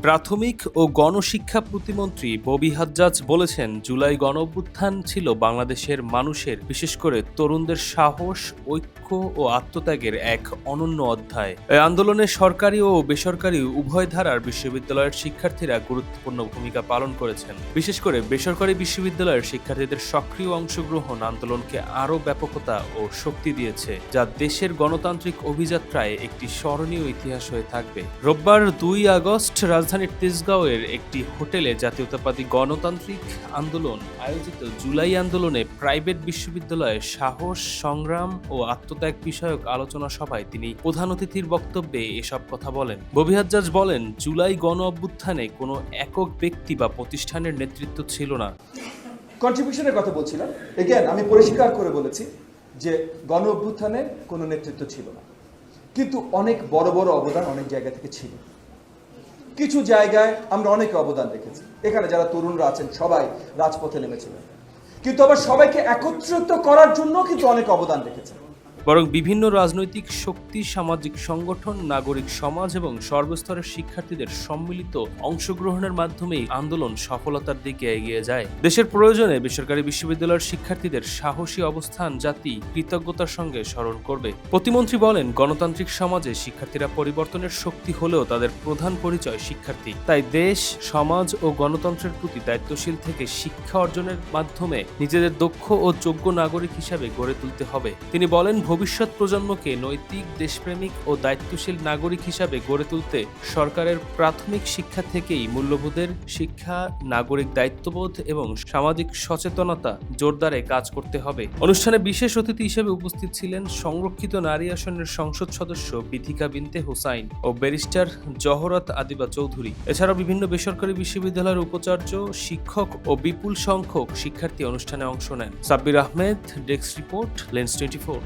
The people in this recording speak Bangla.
প্রাথমিক ও গণশিক্ষা প্রতিমন্ত্রী ববি হাজ্জাজ বলেছেন, জুলাই গণঅভ্যুত্থান ছিল বাংলাদেশের মানুষের, বিশেষ করে তরুণদের সাহস, ঐক্য ও আত্মত্যাগের এক অনন্য অধ্যায়। এই আন্দোলনে সরকারি ও বেসরকারি উভয় ধারার বিশ্ববিদ্যালয়ের শিক্ষার্থীরা গুরুত্বপূর্ণ ভূমিকা পালন করেছেন। বিশেষ করে বেসরকারি বিশ্ববিদ্যালয়ের শিক্ষার্থীদের সক্রিয় অংশগ্রহণ আন্দোলনকে আরও ব্যাপকতা ও শক্তি দিয়েছে, যা দেশের গণতান্ত্রিক অভিযাত্রায় একটি স্মরণীয় ইতিহাস হয়ে থাকবে। রোববার 2 আগস্ট রাজধানীর তেজগাঁওয়ের একটি হোটেলে জাতীয়তাবাদী গণতান্ত্রিক আন্দোলন আয়োজিত জুলাই আন্দোলনে প্রাইভেট বিশ্ববিদ্যালয়ে সাহস, সংগ্রাম ও আত্মত্যাগ বিষয়ক আলোচনা সভায় তিনি প্রধান অতিথির বক্তব্যে এসব কথা বলেন। ববি হাজ্জাজ বলেন, জুলাই গণ অভ্যুত্থানে কোনো একক ব্যক্তি বা প্রতিষ্ঠানের নেতৃত্ব ছিল না। কন্ট্রিবিউশনের কথা বলছিলাম, এগেন আমি পরিষ্কার করে বলেছি যে গণ অভ্যুত্থানে কোনো নেতৃত্ব ছিল না, কিন্তু অনেক বড় বড় অবদান অনেক জায়গা থেকে ছিল। কিছু জায়গায় আমরা অনেক অবদান রেখেছি, এখানে যারা তরুণরা আছেন সবাই রাজপথে নেমেছিলেন, কিন্তু আবার সবাইকে একত্রিত করার জন্য কিন্তু অনেক অবদান রেখেছেন। বরং বিভিন্ন রাজনৈতিক শক্তি, সামাজিক সংগঠন, নাগরিক সমাজ এবং সর্বস্তরের শিক্ষার্থীদের সম্মিলিত অংশগ্রহণের মাধ্যমেই আন্দোলন সফলতার দিকে এগিয়ে যায়। দেশের প্রয়োজনে বেসরকারি বিশ্ববিদ্যালয়ের শিক্ষার্থীদের সাহসী অবস্থান জাতি কৃতজ্ঞতার সঙ্গে স্মরণ করবে। প্রতিমন্ত্রী বলেন, গণতান্ত্রিক সমাজে শিক্ষার্থীরা পরিবর্তনের শক্তি হলেও তাদের প্রধান পরিচয় শিক্ষার্থী। তাই দেশ, সমাজ ও গণতন্ত্রের প্রতি দায়িত্বশীল থেকে শিক্ষা অর্জনের মাধ্যমে নিজেদের দক্ষ ও যোগ্য নাগরিক হিসাবে গড়ে তুলতে হবে। তিনি বলেন, ভবিষ্যৎ প্রজন্মকে নৈতিক, দেশপ্রেমিক ও দায়িত্বশীল নাগরিক হিসাবে গড়ে তুলতে সরকারের প্রাথমিক শিক্ষা থেকেই মূল্যবোধের শিক্ষা, নাগরিক দায়িত্ববোধ এবং সামাজিক সচেতনতা জোরদারে কাজ করতে হবে। অনুষ্ঠানে বিশেষ অতিথি হিসেবে উপস্থিত ছিলেন সংরক্ষিত নারী আসনের সংসদ সদস্য বিথিকা বিনতে হোসাইন ও ব্যারিস্টার জহরত আদিবা চৌধুরী। এছাড়াও বিভিন্ন বেসরকারি বিশ্ববিদ্যালয়ের উপাচার্য, শিক্ষক ও বিপুল সংখ্যক শিক্ষার্থী অনুষ্ঠানে অংশ নেন। Sabbir Ahmed, desk report, lens 24।